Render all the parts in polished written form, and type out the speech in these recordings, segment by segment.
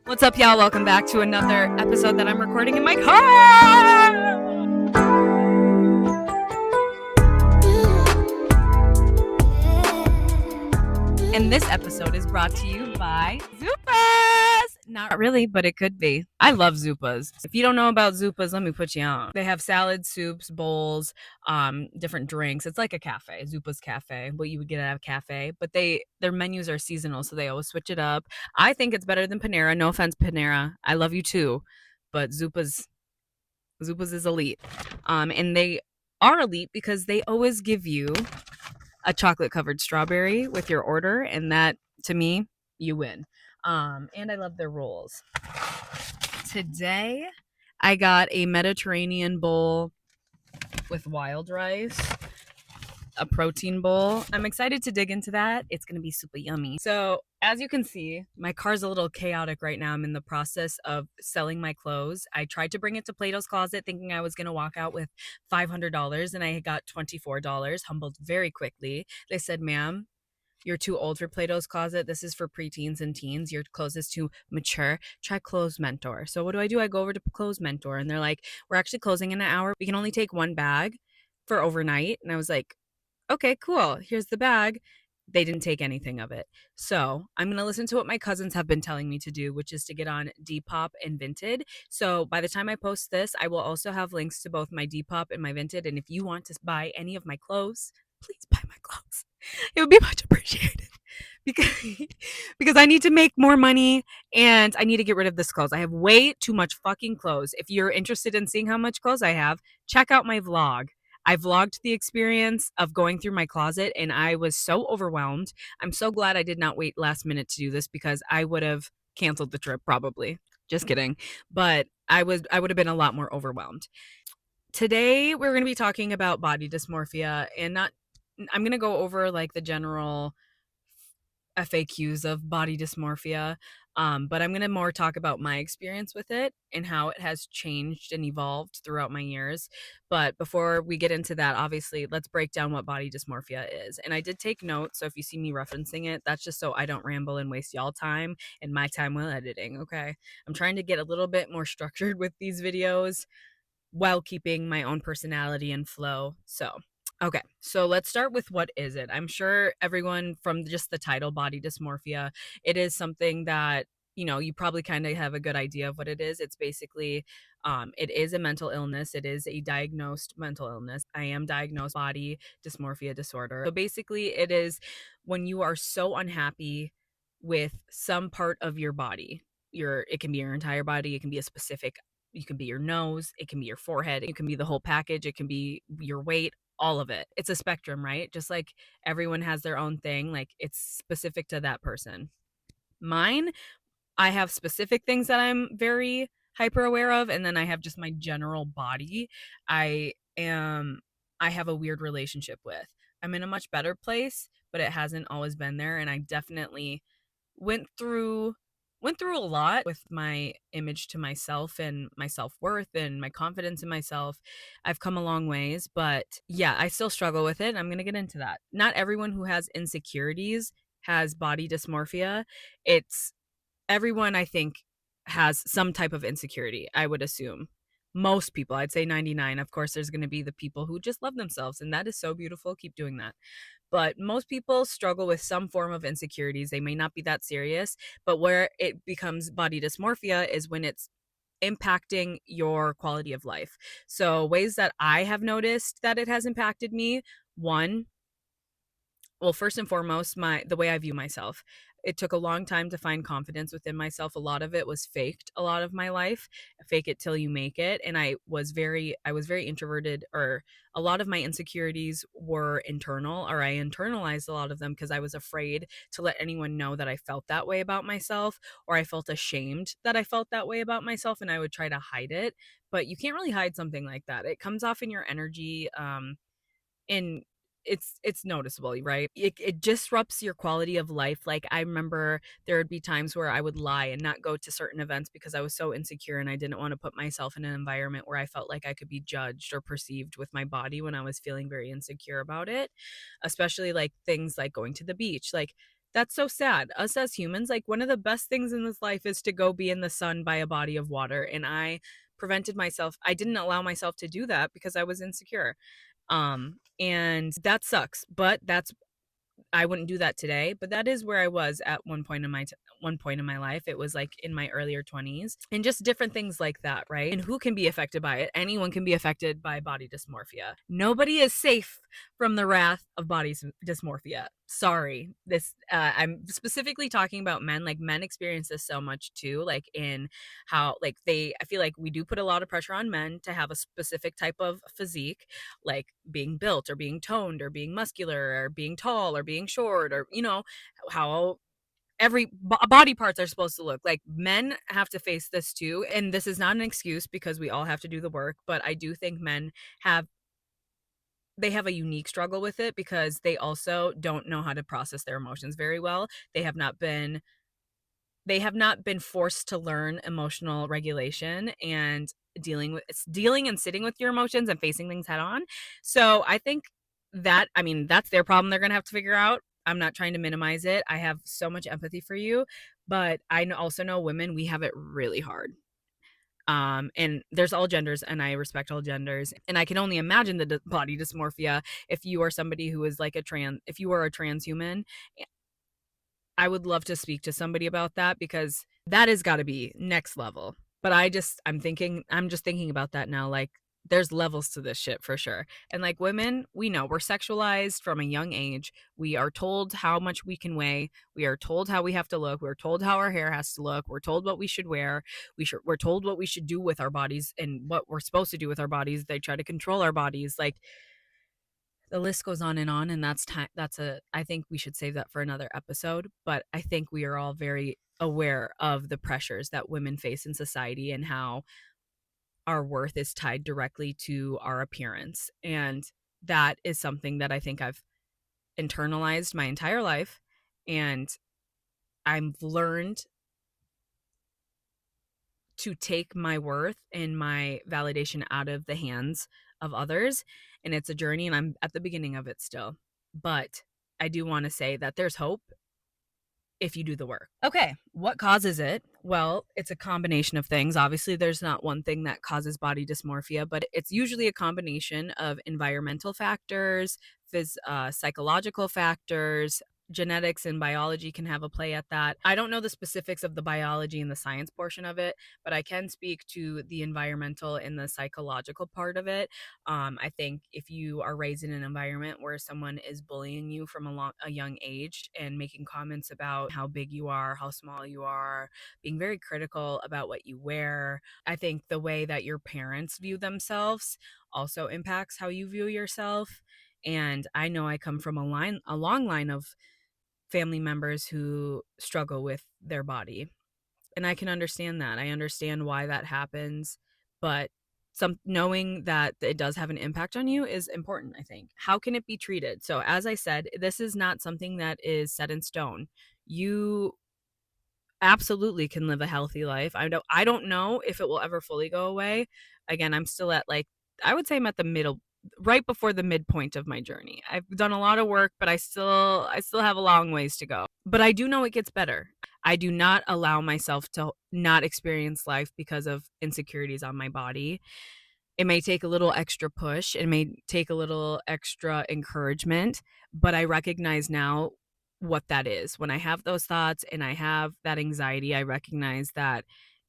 What's up, y'all? Welcome back to another episode that I'm recording in my car. And this episode is brought to you by Zupas. Not really, but it could be. I love Zupas. If you don't know about Zupas, let me put you on. They have salads, soups, bowls, different drinks. It's like a cafe, Zupas Cafe, what you would get at a cafe. But their menus are seasonal, so they always switch it up. I think it's better than Panera. No offense, Panera. I love you too, but Zupas is elite. And they are elite because they always give you a chocolate covered strawberry with your order, and that, to me, you win. And I love their rolls. Today I got a Mediterranean bowl with wild rice, a protein bowl. I'm excited to dig into that. It's going to be super yummy. So as you can see, my car's a little chaotic right now. I'm in the process of selling my clothes. I tried to bring it to Plato's Closet thinking I was going to walk out with $500, and I got $24, humbled very quickly. They said, ma'am, you're too old for Plato's Closet. This is for preteens and teens. Your clothes is too mature. Try Clothes Mentor. So what do? I go over to Clothes Mentor, and they're like, we're actually closing in an hour. We can only take one bag for overnight. And I was like, okay, cool. Here's the bag. They didn't take anything of it. So I'm going to listen to what my cousins have been telling me to do, which is to get on Depop and Vinted. So by the time I post this, I will also have links to both my Depop and my Vinted. And if you want to buy any of my clothes, please buy my clothes. It would be much appreciated because I need to make more money and I need to get rid of this clothes. I have way too much fucking clothes. If you're interested in seeing how much clothes I have, check out my vlog. I vlogged the experience of going through my closet, and I was so overwhelmed. I'm so glad I did not wait last minute to do this because I would have canceled the trip probably. Just kidding. But I would have been a lot more overwhelmed. Today we're going to be talking about body dysmorphia, and I'm going to go over like the general FAQs of body dysmorphia, but I'm going to more talk about my experience with it and how it has changed and evolved throughout my years. But before we get into that, obviously, let's break down what body dysmorphia is. And I did take notes, so if you see me referencing it, that's just so I don't ramble and waste y'all time and my time while editing, okay? I'm trying to get a little bit more structured with these videos while keeping my own personality and flow. Okay, so let's start with what is it? I'm sure everyone, from just the title, body dysmorphia, it is something that, you probably kind of have a good idea of what it is. It's basically, it is a mental illness. It is a diagnosed mental illness. I am diagnosed body dysmorphia disorder. So basically, it is when you are so unhappy with some part of your body. It can be your entire body. It can be a specific. You can be your nose. It can be your forehead. It can be the whole package. It can be your weight, all of it. It's a spectrum, right? Just like everyone has their own thing, like it's specific to that person. Mine, I have specific things that I'm very hyper aware of, and then I have just my general body. I am I have a weird relationship with. I'm in a much better place, but it hasn't always been there, and I definitely went through a lot with my image to myself and my self-worth and my confidence in myself. I've come a long ways, but yeah, I still struggle with it. I'm going to get into that. Not everyone who has insecurities has body dysmorphia. It's everyone, I think, has some type of insecurity, I would assume. Most people, I'd say 99. Of course, there's going to be the people who just love themselves, and that is so beautiful. Keep doing that. But most people struggle with some form of insecurities. They may not be that serious, but where it becomes body dysmorphia is when it's impacting your quality of life. So ways that I have noticed that it has impacted me, one, well, first and foremost, the way I view myself. It took a long time to find confidence within myself. A lot of it was faked a lot of my life. Fake it till you make it. And I was very introverted, or a lot of my insecurities were internal, or I internalized a lot of them because I was afraid to let anyone know that I felt that way about myself, or I felt ashamed that I felt that way about myself, and I would try to hide it. But you can't really hide something like that. It comes off in your energy. And it's noticeable, right? It disrupts your quality of life. Like, I remember there would be times where I would lie and not go to certain events because I was so insecure and I didn't want to put myself in an environment where I felt like I could be judged or perceived with my body when I was feeling very insecure about it. Especially like things like going to the beach. Like, That's so sad. Us as humans, like, one of the best things in this life is to go be in the sun by a body of water, and I didn't allow myself to do that because I was insecure. And that sucks, but I wouldn't do that today, but that is where I was at one point in my life. It was like in my earlier 20s and just different things like that, right? And who can be affected by it? Anyone can be affected by body dysmorphia. Nobody is safe from the wrath of body dysmorphia. Sorry. I'm specifically talking about men. Like, men experience this so much too, like in how like I feel like we do put a lot of pressure on men to have a specific type of physique, like being built or being toned or being muscular or being tall or being short, or how body parts are supposed to look. Like, men have to face this too, and this is not an excuse because we all have to do the work, but I do think men have a unique struggle with it because they also don't know how to process their emotions very well. They have not been forced to learn emotional regulation and dealing and sitting with your emotions and facing things head on. So I think that's their problem. They're going to have to figure out. I'm not trying to minimize it. I have so much empathy for you, but also know women, we have it really hard. And there's all genders, and I respect all genders, and I can only imagine the body dysmorphia if you are somebody who is like if you are a transhuman. I would love to speak to somebody about that because that has got to be next level. But I'm just thinking about that now. Like, there's levels to this shit for sure. And like, women, we know we're sexualized from a young age. We are told how much we can weigh. We are told how we have to look. We're told how our hair has to look. We're told what we should wear. We're told what we should do with our bodies and what we're supposed to do with our bodies. They try to control our bodies. Like, the list goes on, and I think we should save that for another episode, but I think we are all very aware of the pressures that women face in society and how our worth is tied directly to our appearance. And that is something that I think I've internalized my entire life, and I've learned to take my worth and my validation out of the hands of others. And it's a journey, and I'm at the beginning of it still. But I do want to say that there's hope if you do the work. Okay, what causes it? Well, it's a combination of things. Obviously, there's not one thing that causes body dysmorphia, but it's usually a combination of environmental factors, psychological factors. Genetics and biology can have a play at that. I don't know the specifics of the biology and the science portion of it, but I can speak to the environmental and the psychological part of it. I think if you are raised in an environment where someone is bullying you from a young age and making comments about how big you are, how small you are, being very critical about what you wear, I think the way that your parents view themselves also impacts how you view yourself. And I know I come from a long line of family members who struggle with their body. And I can understand that. I understand why that happens, but knowing that it does have an impact on you is important, I think. How can it be treated? So as I said, this is not something that is set in stone. You absolutely can live a healthy life. I don't know if it will ever fully go away. Again, I'm still at I would say I'm at the middle, right before the midpoint of my journey. I've done a lot of work, but I still have a long ways to go. But I do know it gets better. I do not allow myself to not experience life because of insecurities on my body. It may take a little extra push, it may take a little extra encouragement, but I recognize now what that is. When I have those thoughts and I have that anxiety, I recognize that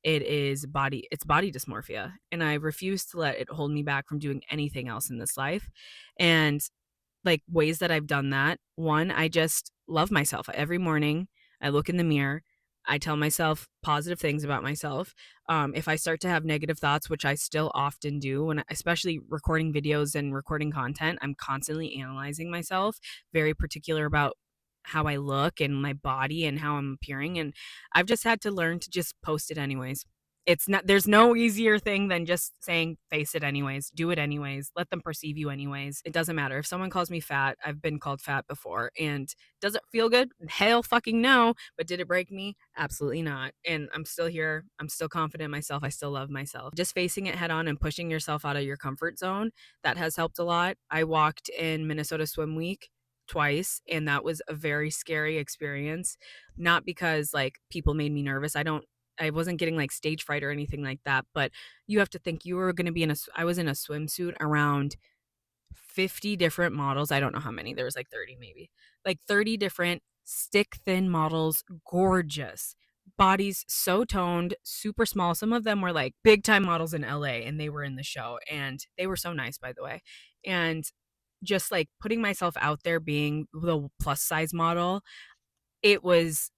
it's body dysmorphia, and I refuse to let it hold me back from doing anything else in this life. And like, ways that I've done that. One, I just love myself. Every morning, I look in the mirror. I tell myself positive things about myself. If I start to have negative thoughts, which I still often do, especially recording videos and recording content, I'm constantly analyzing myself, very particular about how I look and my body and how I'm appearing. And I've just had to learn to just post it anyways. There's no easier thing than just saying, face it anyways, do it anyways, let them perceive you anyways. It doesn't matter. If someone calls me fat, I've been called fat before. And does it feel good? Hell fucking no. But did it break me? Absolutely not. And I'm still here. I'm still confident in myself. I still love myself. Just facing it head on and pushing yourself out of your comfort zone, that has helped a lot. I walked in Minnesota Swim Week twice, and that was a very scary experience. Not because like people made me nervous. I wasn't getting like stage fright or anything like that, but you have to think you were going to be I was in a swimsuit around 50 different models. I don't know how many. There was like 30 maybe. Like 30 different stick thin models, gorgeous. Bodies so toned, super small. Some of them were like big time models in LA and they were in the show and they were so nice by the way. And just like putting myself out there being the plus size model, it was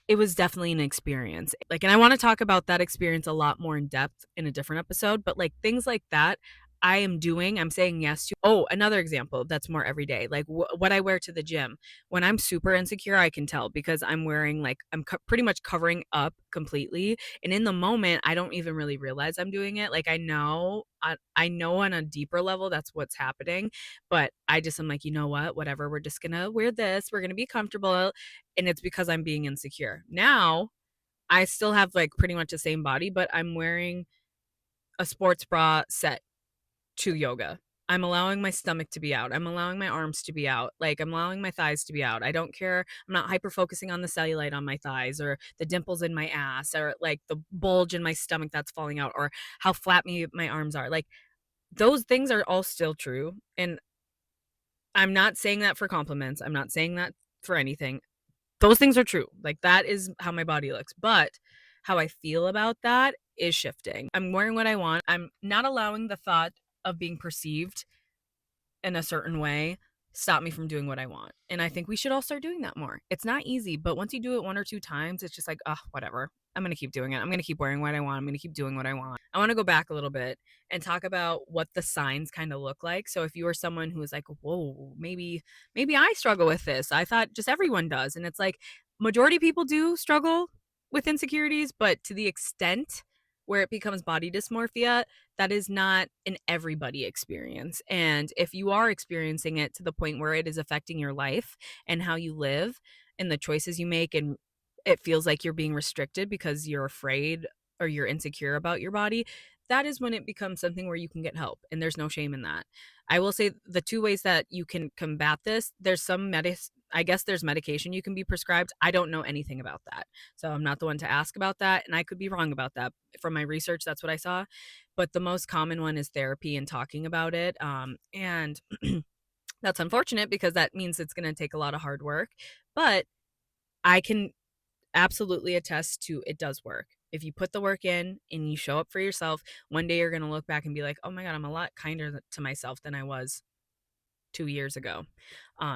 it was definitely an experience. Like, and I want to talk about that experience a lot more in depth in a different episode, but like things like that I'm saying yes to. Oh, another example that's more everyday, like what I wear to the gym. When I'm super insecure, I can tell because I'm wearing like, pretty much covering up completely. And in the moment, I don't even really realize I'm doing it. Like, I know on a deeper level that's what's happening, but I'm like, you know what, whatever, we're just gonna wear this, we're gonna be comfortable, and it's because I'm being insecure. Now, I still have like pretty much the same body, but I'm wearing a sports bra set to yoga. I'm allowing my stomach to be out. I'm allowing my arms to be out. Like, I'm allowing my thighs to be out. I don't care. I'm not hyper focusing on the cellulite on my thighs or the dimples in my ass or like the bulge in my stomach that's falling out or how flat my arms are. Like, those things are all still true. And I'm not saying that for compliments. I'm not saying that for anything. Those things are true. Like, that is how my body looks. But how I feel about that is shifting. I'm wearing what I want. I'm not allowing the thought of being perceived in a certain way stop me from doing what I want. And I think we should all start doing that more. It's not easy, but once you do it one or two times, it's just like, oh, whatever. I'm going to keep doing it. I'm going to keep wearing what I want. I'm going to keep doing what I want. I want to go back a little bit and talk about what the signs kind of look like. So if you are someone who is like, whoa, maybe I struggle with this. I thought just everyone does. And it's like majority of people do struggle with insecurities, but to the extent where it becomes body dysmorphia, that is not an everybody experience. And if you are experiencing it to the point where it is affecting your life and how you live and the choices you make, and it feels like you're being restricted because you're afraid or you're insecure about your body, that is when it becomes something where you can get help. And there's no shame in that. I will say the two ways that you can combat this, I guess there's medication you can be prescribed. I don't know anything about that. So I'm not the one to ask about that. And I could be wrong about that. From my research, that's what I saw. But the most common one is therapy and talking about it. And that's unfortunate because that means it's going to take a lot of hard work. But I can absolutely attest to it does work. If you put the work in and you show up for yourself, one day you're going to look back and be like, oh my God, I'm a lot kinder to myself than I was 2 years ago.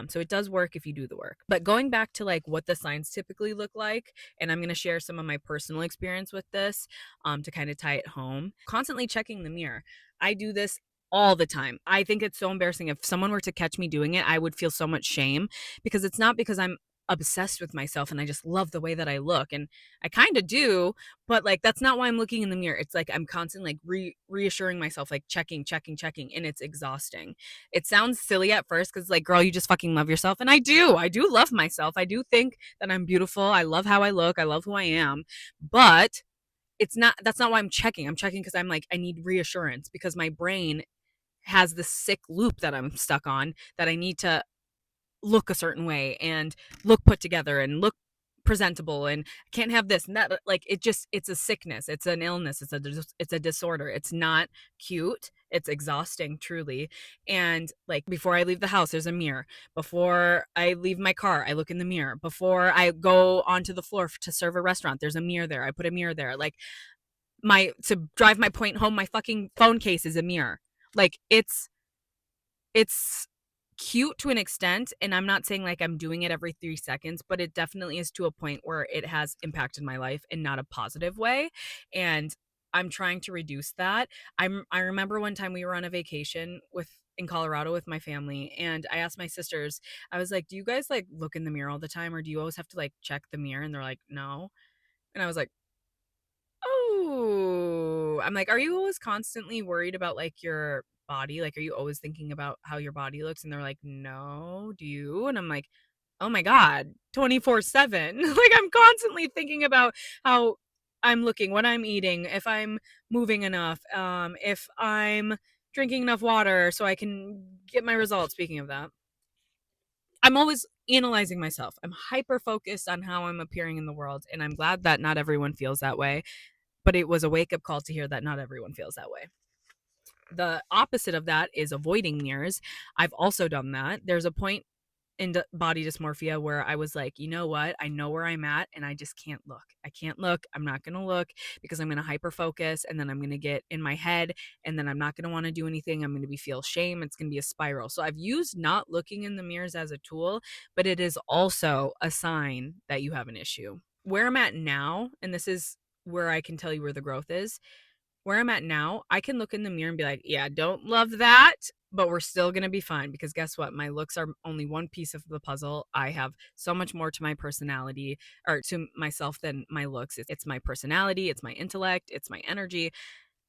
So it does work if you do the work. But going back to like what the signs typically look like, and I'm going to share some of my personal experience with this to kind of tie it home. Constantly checking the mirror. I do this all the time. I think it's so embarrassing. If someone were to catch me doing it, I would feel so much shame because it's not because I'm obsessed with myself and I just love the way that I look. And I kind of do, but like that's not why I'm looking in the mirror. It's like I'm constantly like reassuring myself, like checking, and it's exhausting. It sounds silly at first because like, girl, you just fucking love yourself. And I do love myself. I do think that I'm beautiful. I love how I look. I love who I am. But that's not why I'm checking. I'm checking because I'm like, I need reassurance because my brain has this sick loop that I'm stuck on that I need to look a certain way and look put together and look presentable and can't have this and that. Like, it's a sickness, it's an illness, it's a disorder. It's not cute. It's exhausting, truly. And like, before I leave the house, there's a mirror. Before I leave my car, I look in the mirror. Before I go onto the floor to serve a restaurant, there's a mirror there. I put a mirror there. Like, to drive my point home, my fucking phone case is a mirror. Like, it's cute to an extent, and I'm not saying like I'm doing it every 3 seconds, but it definitely is to a point where it has impacted my life in not a positive way, and I'm trying to reduce that. I remember one time we were on a vacation in Colorado with my family, and I asked my sisters, I was like, "Do you guys like look in the mirror all the time, or do you always have to like check the mirror?" And they're like, "No." And I was like, "Oh." I'm like, "Are you always constantly worried about like your body? Like, are you always thinking about how your body looks?" And they're like, "No, do you?" And I'm like, "Oh my God, 24/7." Like, I'm constantly thinking about how I'm looking, what I'm eating, if I'm moving enough, if I'm drinking enough water so I can get my results. Speaking of that. I'm always analyzing myself. I'm hyper focused on how I'm appearing in the world. And I'm glad that not everyone feels that way. But it was a wake up call to hear that not everyone feels that way. The opposite of that is avoiding mirrors. I've also done that. There's a point in body dysmorphia where I was like, you know what? I know where I'm at and I just can't look. I can't look. I'm not going to look because I'm going to hyper focus and then I'm going to get in my head and then I'm not going to want to do anything. I'm going to feel shame. It's going to be a spiral. So I've used not looking in the mirrors as a tool, but it is also a sign that you have an issue. Where I'm at now, and this is where I can tell you where the growth is, where I'm at now, I can look in the mirror and be like, yeah, don't love that, but we're still going to be fine because guess what? My looks are only one piece of the puzzle. I have so much more to my personality or to myself than my looks. It's my personality, it's my intellect, it's my energy.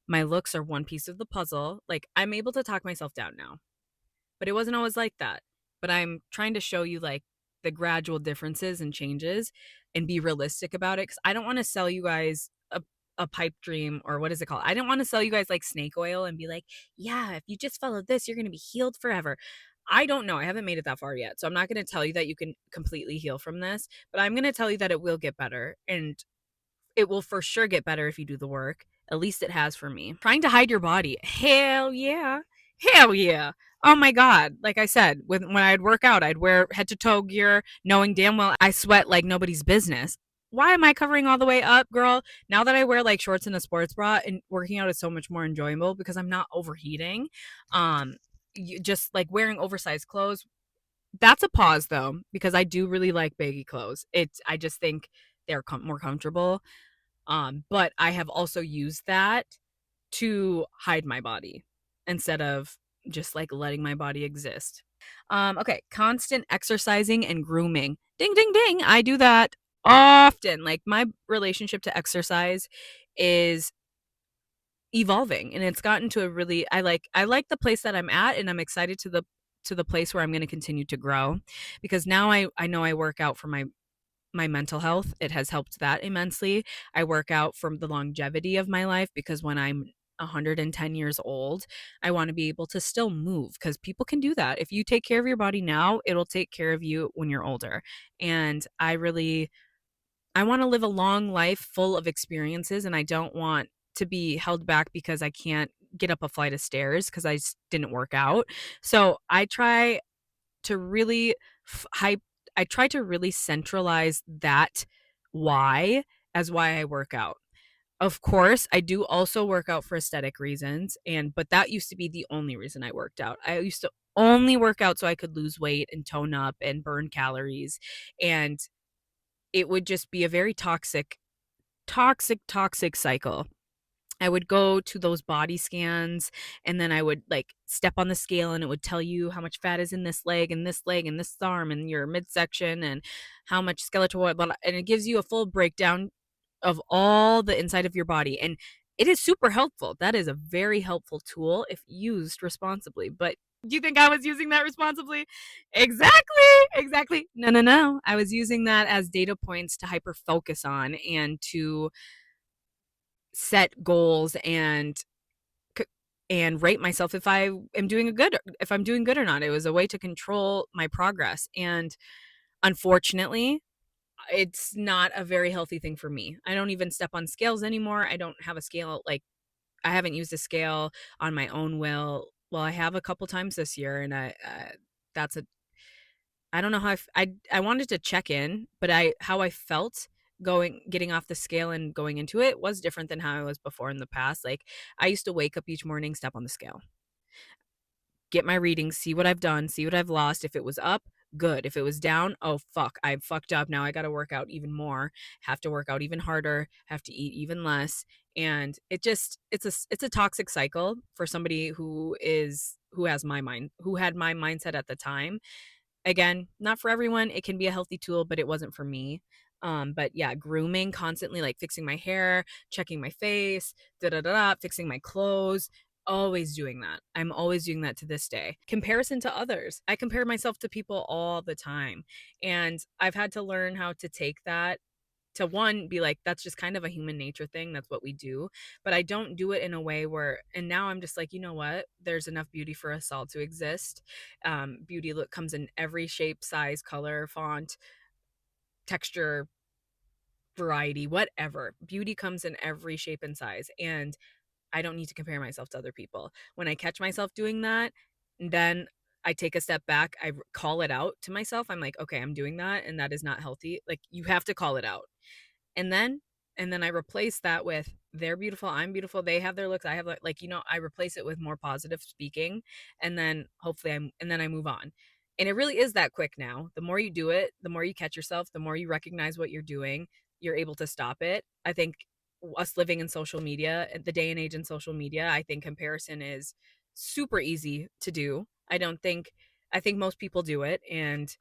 My looks are one piece of the puzzle. Like I'm able to talk myself down now, but it wasn't always like that. But I'm trying to show you like the gradual differences and changes and be realistic about it because I don't want to sell you guys a pipe dream or what is it called? I didn't want to sell you guys like snake oil and be like, yeah, if you just follow this, you're going to be healed forever. I don't know. I haven't made it that far yet. So I'm not going to tell you that you can completely heal from this, but I'm going to tell you that it will get better and it will for sure get better if you do the work. At least it has for me. Trying to hide your body. Hell yeah. Hell yeah. Oh my God. Like I said, when I'd work out, I'd wear head to toe gear, knowing damn well I sweat like nobody's business. Why am I covering all the way up, girl? Now that I wear like shorts and a sports bra and working out is so much more enjoyable because I'm not overheating. Just like wearing oversized clothes. That's a pause though, because I do really like baggy clothes. I just think they're more comfortable. But I have also used that to hide my body instead of just like letting my body exist. Okay, constant exercising and grooming. Ding, ding, ding. I do that often. Like my relationship to exercise is evolving and it's gotten to a really I like the place that I'm at and I'm excited to the place where I'm going to continue to grow because now I know I work out for my mental health. It has helped that immensely. I work out for the longevity of my life because when I'm 110 years old, I want to be able to still move because people can do that. If you take care of your body now, it'll take care of you when you're older. And I want to live a long life full of experiences and I don't want to be held back because I can't get up a flight of stairs because I didn't work out. So I try to really hype I try to really centralize that why as why I work out. Of course, I do also work out for aesthetic reasons but that used to be the only reason I worked out. I used to only work out so I could lose weight and tone up and burn calories and it would just be a very toxic cycle. I would go to those body scans and then I would like step on the scale and it would tell you how much fat is in this leg and this leg and this arm and your midsection and how much skeletal and it gives you a full breakdown of all the inside of your body and it is super helpful. That is a very helpful tool if used responsibly. But do you think I was using that responsibly? Exactly. No. I was using that as data points to hyper focus on and to set goals and rate myself if I'm doing good or not. It was a way to control my progress. And unfortunately, it's not a very healthy thing for me. I don't even step on scales anymore. I don't have a scale. Like I haven't used a scale on my own will. Well, I have a couple times this year and that's a I don't know how I wanted to check in, but how I felt getting off the scale and going into it was different than how I was before in the past. Like I used to wake up each morning, step on the scale, get my readings, see what I've done, see what I've lost. If it was up, good. If it was down, oh fuck, I fucked up. Now I got to work out even more, have to work out even harder, have to eat even less. And it's a toxic cycle for somebody who has my mind, who had my mindset at the time. Again, not for everyone. It can be a healthy tool, but it wasn't for me. But yeah, grooming constantly, like fixing my hair, checking my face, fixing my clothes, always doing that. I'm always doing that to this day. Comparison to others. I compare myself to people all the time. And I've had to learn how to take that to one be like, that's just kind of a human nature thing, that's what we do. But I don't do it in a way where, and now I'm just like, you know what, there's enough beauty for us all to exist. Beauty look comes in every shape, size, color, font, texture, variety, whatever. Beauty comes in every shape and size, and I don't need to compare myself to other people. When I catch myself doing that, then I take a step back, call it out to myself. I'm like, okay, I'm doing that and that is not healthy. Like, you have to call it out. And then I replace that with, they're beautiful, I'm beautiful, they have their looks, I have, like, I replace it with more positive speaking, and then hopefully I move on. And it really is that quick now. The more you do it, the more you catch yourself, the more you recognize what you're doing, you're able to stop it. I think us living in social media, the day and age in social media, I think comparison is super easy to do. I think most people do it, and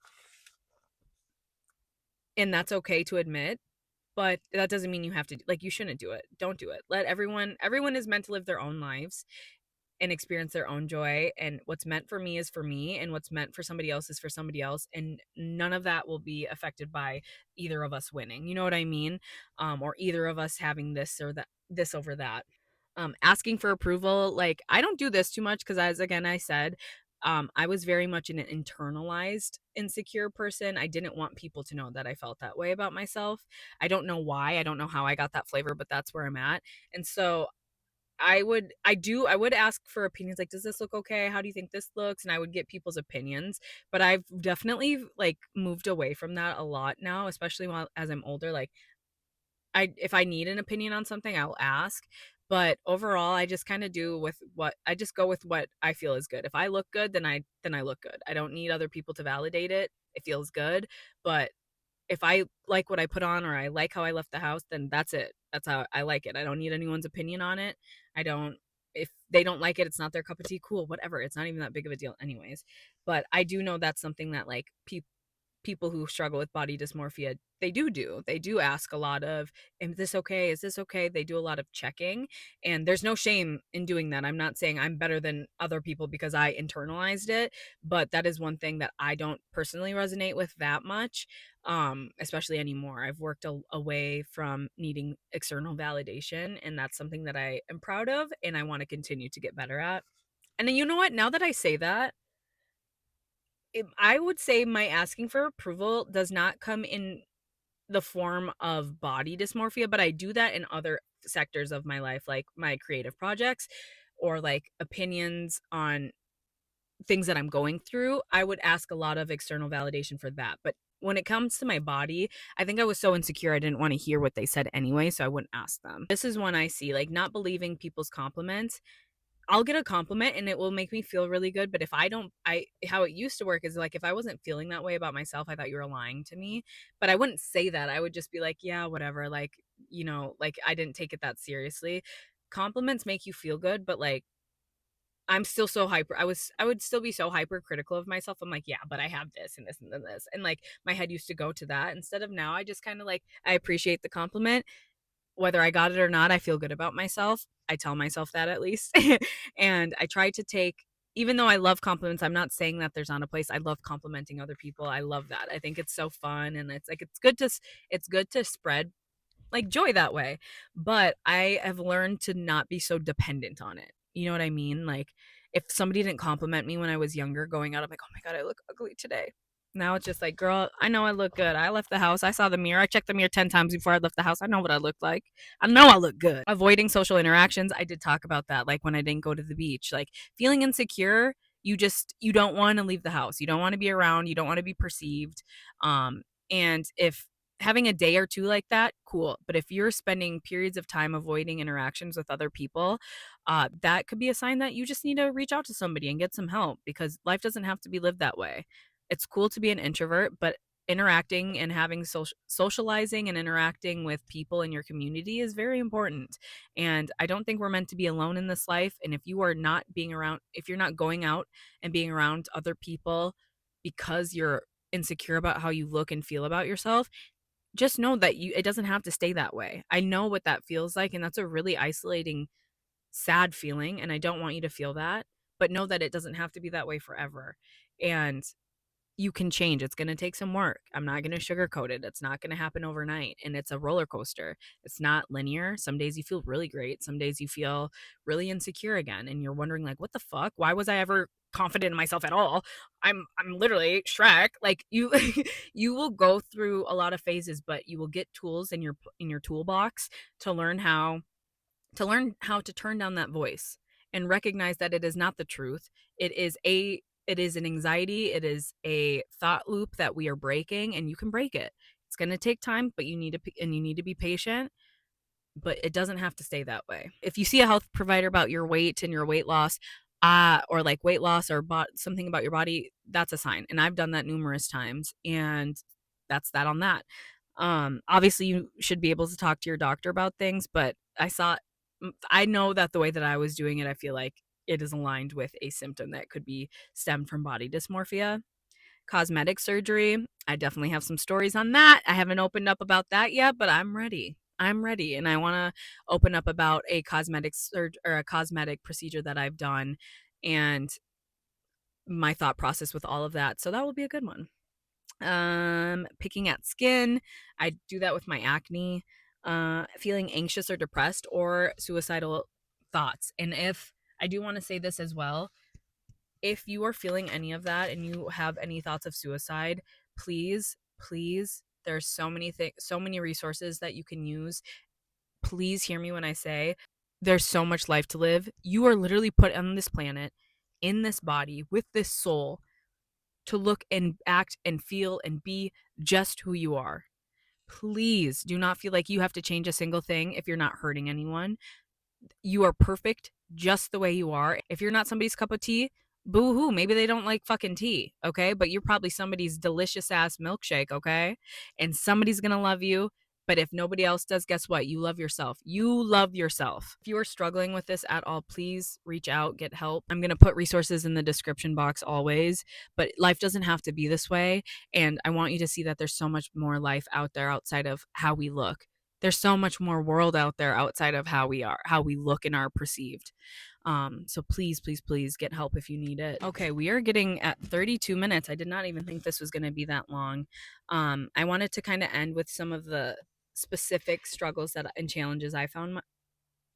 that's okay to admit, but that doesn't mean you have to, like, you shouldn't do it. Don't do it. Let everyone is meant to live their own lives and experience their own joy, and what's meant for me is for me, and what's meant for somebody else is for somebody else, and none of that will be affected by either of us winning. You know what I mean? Or either of us having this or that, this over that. Asking for approval, like, I don't do this too much because, as again I said, I was very much an internalized insecure person. I didn't want people to know that I felt that way about myself. I don't know why. I don't know how I got that flavor, but that's where I'm at. And so I would ask for opinions, like, does this look okay? How do you think this looks? And I would get people's opinions, but I've definitely, like, moved away from that a lot now, especially while as I'm older. Like, if I need an opinion on something, I'll ask. But overall, I just kind of do with what I just go with what I feel is good. If I look good, then I look good. I don't need other people to validate it. It feels good. But if I like what I put on, or I like how I left the house, then that's it. That's how I like it. I don't need anyone's opinion on it. I don't, if they don't like it, it's not their cup of tea, cool, whatever. It's not even that big of a deal anyways. But I do know that's something that, like, people who struggle with body dysmorphia, they do ask a lot of, is this okay, is this okay? They do a lot of checking, and there's no shame in doing that. I'm not saying I'm better than other people because I internalized it, but that is one thing that I don't personally resonate with that much, especially anymore. I've worked away from needing external validation, and that's something that I am proud of and I want to continue to get better at. And then, you know what, now that I say that, I would say my asking for approval does not come in the form of body dysmorphia, but I do that in other sectors of my life, like my creative projects, or like opinions on things that I'm going through. I would ask a lot of external validation for that. But when it comes to my body, I think I was so insecure I didn't want to hear what they said anyway, so I wouldn't ask them. This is one I see, like, not believing people's compliments. I'll get a compliment and it will make me feel really good, but if I don't, how it used to work is, like, if I wasn't feeling that way about myself, I thought you were lying to me. But I wouldn't say that. I would just be like, yeah, whatever, like, like, I didn't take it that seriously. Compliments make you feel good, but, like, I'm still so I would still be so hypercritical of myself. I'm like, yeah, but I have this and this and then this. And, like, my head used to go to that instead of now I just kind of, like, I appreciate the compliment. Whether I got it or not, I feel good about myself. I tell myself that, at least. And I try to take, even though I love compliments, I'm not saying that there's not a place. I love complimenting other people. I love that. I think it's so fun, and it's like, it's good to spread, like, joy that way. But I have learned to not be so dependent on it. You know what I mean? Like, if somebody didn't compliment me when I was younger going out, I'm like, oh my God, I look ugly today. Now it's just like, girl, I know I look good. I left the house. I saw the mirror. I checked the mirror 10 times before I left the house. I know what I look like. I know I look good. Avoiding social interactions. I did talk about that. Like, when I didn't go to the beach, like, feeling insecure, you don't want to leave the house. You don't want to be around. You don't want to be perceived. And if having a day or two like that, cool. But if you're spending periods of time avoiding interactions with other people, that could be a sign that you just need to reach out to somebody and get some help, because life doesn't have to be lived that way. It's cool to be an introvert, but interacting and having socializing and interacting with people in your community is very important. And I don't think we're meant to be alone in this life. And if you are not being around, if you're not going out and being around other people because you're insecure about how you look and feel about yourself, just know that it doesn't have to stay that way. I know what that feels like, and that's a really isolating, sad feeling, and I don't want you to feel that, but know that it doesn't have to be that way forever. And you can change. It's going to take some work. I'm not going to sugarcoat it. It's not going to happen overnight. And it's a roller coaster. It's not linear. Some days you feel really great. Some days you feel really insecure again. And you're wondering, like, what the fuck? Why was I ever confident in myself at all? I'm literally Shrek. Like, you you will go through a lot of phases, but you will get tools in your toolbox to learn how to turn down that voice and recognize that it is not the truth. It is an anxiety, it is a thought loop that we are breaking, and you can break it. It's going to take time, but you need to be patient, but it doesn't have to stay that way. If you see a health provider about your weight and your weight loss, or like weight loss or something about your body, that's a sign. And I've done that numerous times, and that's that on that. Obviously, you should be able to talk to your doctor about things, but I know that the way that I was doing it, I feel like it is aligned with a symptom that could be stemmed from body dysmorphia. Cosmetic surgery, I definitely have some stories on that. I haven't opened up about that yet, but I'm ready. I'm ready, and I want to open up about a cosmetic surgery or a cosmetic procedure that I've done, and my thought process with all of that. So that will be a good one. Picking at skin, I do that with my acne. Feeling anxious or depressed or suicidal thoughts. And if I do want to say this as well, if you are feeling any of that and you have any thoughts of suicide, please, there's so many things, so many resources that you can use. Please hear me when I say there's so much life to live. You are literally put on this planet, in this body, with this soul, to look and act and feel and be just who you are. Please do not feel like you have to change a single thing if you're not hurting anyone. You are perfect just the way you are. If you're not somebody's cup of tea, boo hoo. Maybe they don't like fucking tea, okay? But you're probably somebody's delicious ass milkshake, okay? And somebody's gonna love you. But if nobody else does, guess what? You love yourself. You love yourself. If you are struggling with this at all, please reach out, get help. I'm going to put resources in the description box always, but life doesn't have to be this way. And I want you to see that there's so much more life out there outside of how we look. There's so much more world out there outside of how we are, how we look and are perceived. So please get help if you need it. Okay, we are getting at 32 minutes. I did not even think this was going to be that long. I wanted to kind of end with some of the specific struggles and challenges I found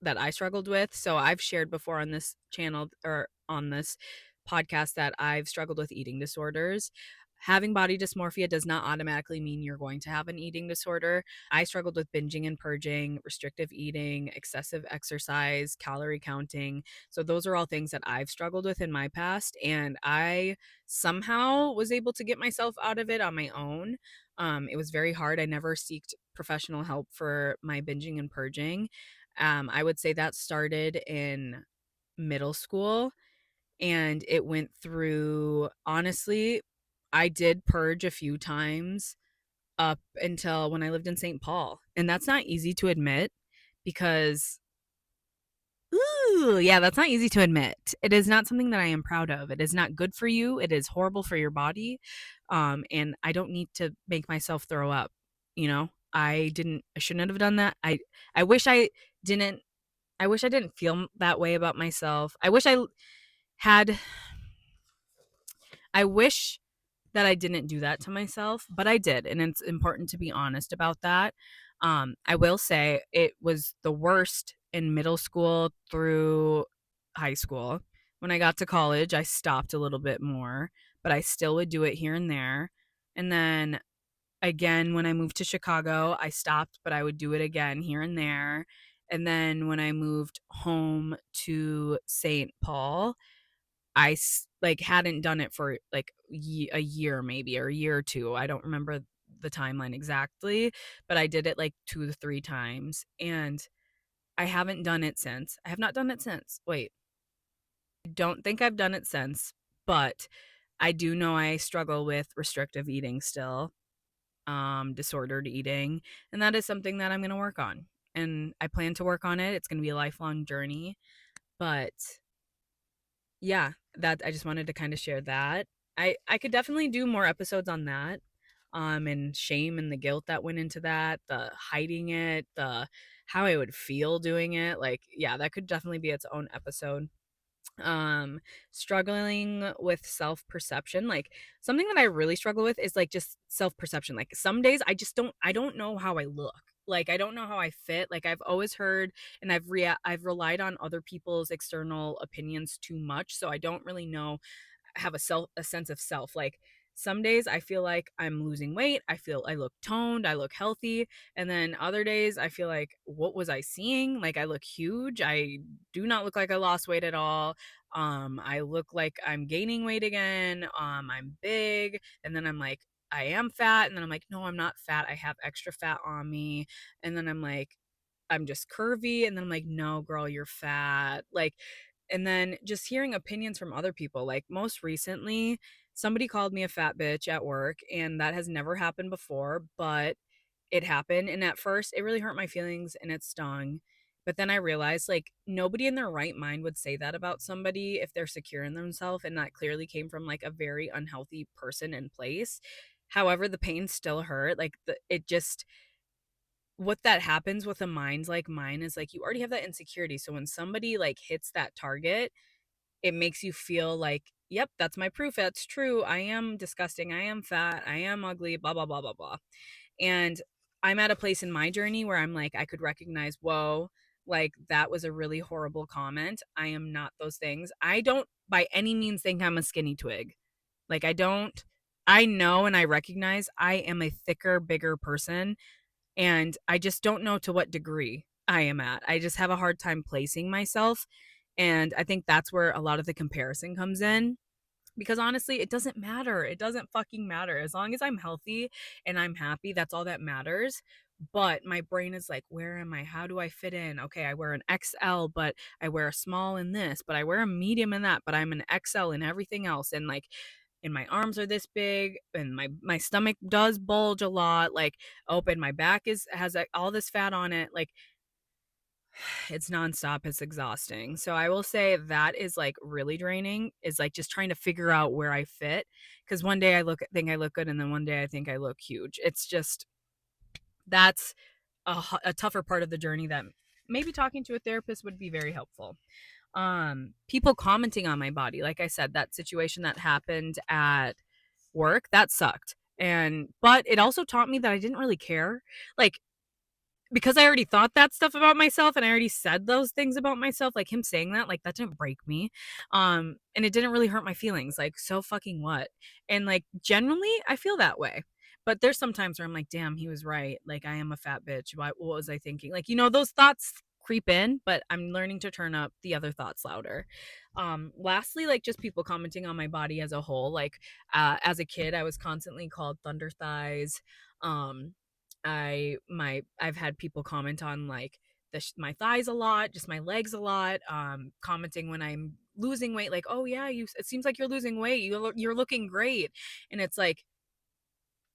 that I struggled with. So I've shared before on this channel or on this podcast that I've struggled with eating disorders. Having body dysmorphia does not automatically mean you're going to have an eating disorder. I struggled with binging and purging, restrictive eating, excessive exercise, calorie counting. So those are all things that I've struggled with in my past, and I somehow was able to get myself out of it on my own. It was very hard. I never sought professional help for my binging and purging. I would say that started in middle school, and it went through, honestly, I did purge a few times up until when I lived in St. Paul. And that's not easy to admit because, ooh, yeah, that's not easy to admit. It is not something that I am proud of. It is not good for you. It is horrible for your body. And I don't need to make myself throw up. You know, I shouldn't have done that. I wish I didn't, I wish I didn't feel that way about myself. Had, I wish that I didn't do that to myself, but I did. And it's important to be honest about that. I will say it was the worst in middle school through high school. When I got to college, I stopped a little bit more, but I still would do it here and there. And then again, when I moved to Chicago, I stopped, but I would do it again here and there. And then when I moved home to St. Paul, like hadn't done it for like a year maybe, or a year or two. I don't remember the timeline exactly, but I did it like 2 to 3 times, and I haven't done it since. I have not done it since. Wait. I don't think I've done it since, but I do know I struggle with restrictive eating still, disordered eating, and that is something that I'm going to work on. And I plan to work on it. It's going to be a lifelong journey, but yeah, that I just wanted to kind of share that. I could definitely do more episodes on that. And shame and the guilt that went into that, the hiding it, the how I would feel doing it. Like, yeah, that could definitely be its own episode. um struggling with self-perception. Like, something that I really struggle with is like just self-perception. Like, some days I don't know how I look. Like, I don't know how I fit. Like, I've always heard, and I've relied on other people's external opinions too much, so I don't really know, have a sense of self. Like, some days I feel like I'm losing weight, I feel I look toned, I look healthy, and then other days I feel like, what was I seeing? Like, I look huge, I do not look like I lost weight at all. I look like I'm gaining weight again. I'm big, and then I'm like, I am fat, and then I'm like, no, I'm not fat, I have extra fat on me. And then I'm like, I'm just curvy, and then I'm like, no girl, you're fat. Like, and then just hearing opinions from other people. Like, most recently, somebody called me a fat bitch at work, and that has never happened before, but it happened. And at first it really hurt my feelings and it stung. But then I realized, like, nobody in their right mind would say that about somebody if they're secure in themselves, and that clearly came from like a very unhealthy person and place. However, the pain still hurt. Like, it just, what that happens with a mind like mine is, like, you already have that insecurity, so when somebody like hits that target, it makes you feel like, yep, that's my proof, that's true, I am disgusting, I am fat, I am ugly, blah blah blah blah blah. And I'm at a place in my journey where I'm like, I could recognize, whoa, like, that was a really horrible comment, I am not those things. I don't by any means think I'm a skinny twig. Like, I don't. I know and I recognize I am a thicker, bigger person, and I just don't know to what degree I am at. I just have a hard time placing myself, and I think that's where a lot of the comparison comes in, because honestly, it doesn't matter. It doesn't fucking matter. As long as I'm healthy and I'm happy, that's all that matters. But my brain is like, where am I? How do I fit in? Okay, I wear an XL, but I wear a small in this, but I wear a medium in that, but I'm an XL in everything else. And like, and my arms are this big, and my stomach does bulge a lot. Like, oh, and my back has like all this fat on it. Like, it's nonstop, it's exhausting. So I will say that is like really draining, is like just trying to figure out where I fit, cuz one day think I look good, and then one day I think I look huge. It's just, that's a tougher part of the journey that maybe talking to a therapist would be very helpful. People commenting on my body, like I said, that situation that happened at work, that sucked. And but it also taught me that I didn't really care. Like, because I already thought that stuff about myself, and I already said those things about myself, like him saying that, like, that didn't break me. And it didn't really hurt my feelings. Like, so fucking what? And like, generally I feel that way. But there's some times where I'm like, damn, he was right. Like, I am a fat bitch. What was I thinking? Like, those thoughts creep in, but I'm learning to turn up the other thoughts louder. Lastly, like, just people commenting on my body as a whole. Like, as a kid, I was constantly called thunder thighs. Um, I've had people comment on like my thighs a lot, just my legs a lot. Commenting when I'm losing weight, like, oh yeah, it seems like you're losing weight. You're looking great, and it's like,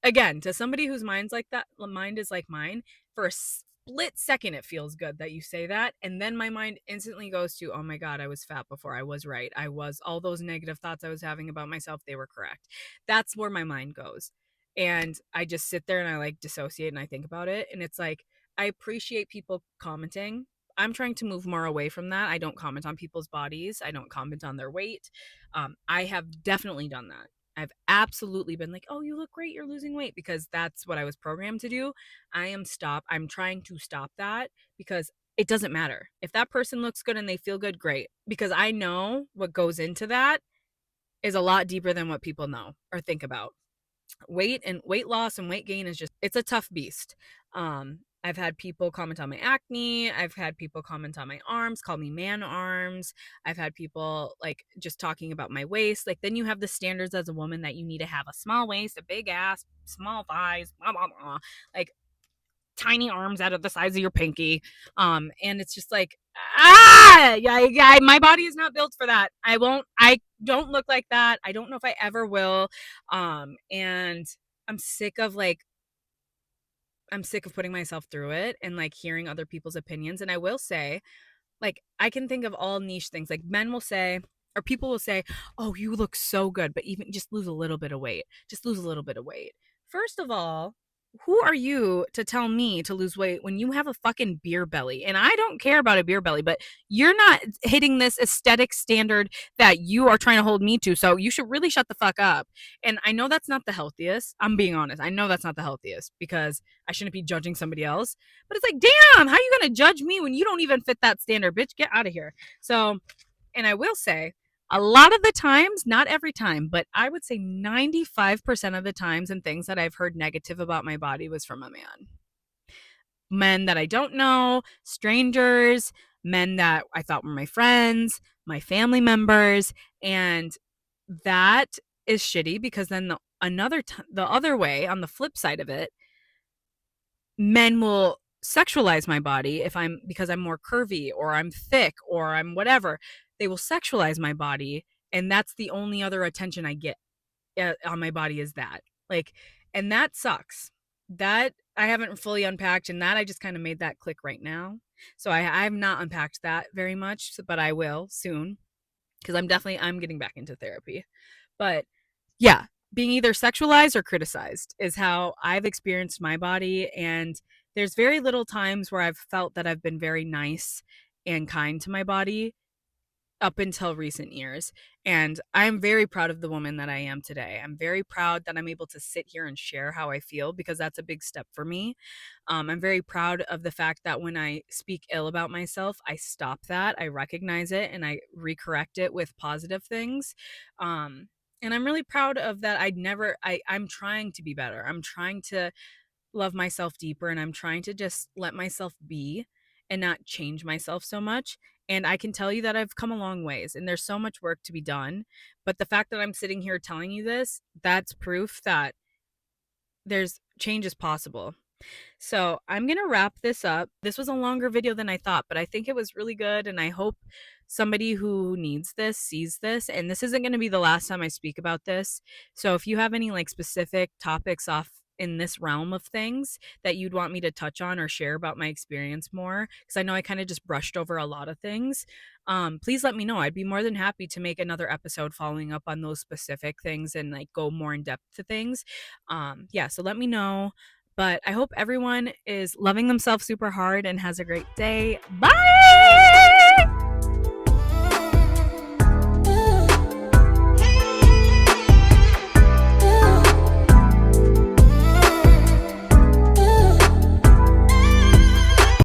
again, to somebody whose mind is like mine, for a split second it feels good that you say that, and then my mind instantly goes to, oh my god, I was fat before, I was right, I was, all those negative thoughts I was having about myself, they were correct. That's where my mind goes, and I just sit there and I like dissociate and I think about it, and it's like, I appreciate people commenting. I'm trying to move more away from that. I don't comment on people's bodies, I don't comment on their weight. I have definitely done that. I've absolutely been like, oh, you look great, you're losing weight, because that's what I was programmed to do. I'm trying to stop that, because it doesn't matter. If that person looks good and they feel good, great. Because I know what goes into that is a lot deeper than what people know or think about. Weight and weight loss and weight gain is just, it's a tough beast. I've had people comment on my acne, I've had people comment on my arms, call me man arms, I've had people like just talking about my waist. Like, then you have the standards as a woman that you need to have a small waist, a big ass, small thighs, blah blah blah, like tiny arms out of the size of your pinky. And it's just like, yeah, my body is not built for that. I don't look like that. I don't know if I ever will. And I'm sick of like, I'm sick of putting myself through it and like hearing other people's opinions. And I will say, like, I can think of all niche things. Like, men will say, or people will say, oh, you look so good, but even just lose a little bit of weight. Just lose a little bit of weight. First of all, who are you to tell me to lose weight when you have a fucking beer belly? And I don't care about a beer belly, but you're not hitting this aesthetic standard that you are trying to hold me to. So you should really shut the fuck up. And I know that's not the healthiest. I'm being honest. I know that's not the healthiest because I shouldn't be judging somebody else. But it's like, damn, how are you going to judge me when you don't even fit that standard? Bitch, get out of here. So, and I will say, a lot of the times, not every time, but I would say 95% of the times and things that I've heard negative about my body was from a man. Men that I don't know, strangers, men that I thought were my friends, my family members, and that is shitty because then the other way on the flip side of it, men will sexualize my body if I'm because I'm more curvy or I'm thick or I'm whatever. They will sexualize my body, and that's the only other attention I get on my body is that. Like, and that sucks. That I haven't fully unpacked, and that I just kind of made that click right now. So I've not unpacked that very much, but I will soon because I'm getting back into therapy. But yeah, being either sexualized or criticized is how I've experienced my body. And there's very little times where I've felt that I've been very nice and kind to my body up until recent years. And I'm very proud of the woman that I am today. I'm very proud that I'm able to sit here and share how I feel because that's a big step for me. I'm very proud of the fact that when I speak ill about myself, I stop that, I recognize it, and I recorrect it with positive things. And I'm really proud of that. I'm trying to be better. I'm trying to love myself deeper, and I'm trying to just let myself be and not change myself so much. And I can tell you that I've come a long ways and there's so much work to be done. But the fact that I'm sitting here telling you this, that's proof that there's change is possible. So I'm going to wrap this up. This was a longer video than I thought, but I think it was really good. And I hope somebody who needs this sees this. And this isn't going to be the last time I speak about this. So if you have any like specific topics off in this realm of things that you'd want me to touch on or share about my experience more, because I know I kind of just brushed over a lot of things, please let me know. I'd be more than happy to make another episode following up on those specific things and like go more in depth to things. Yeah, so let me know. But I hope everyone is loving themselves super hard and has a great day. Bye!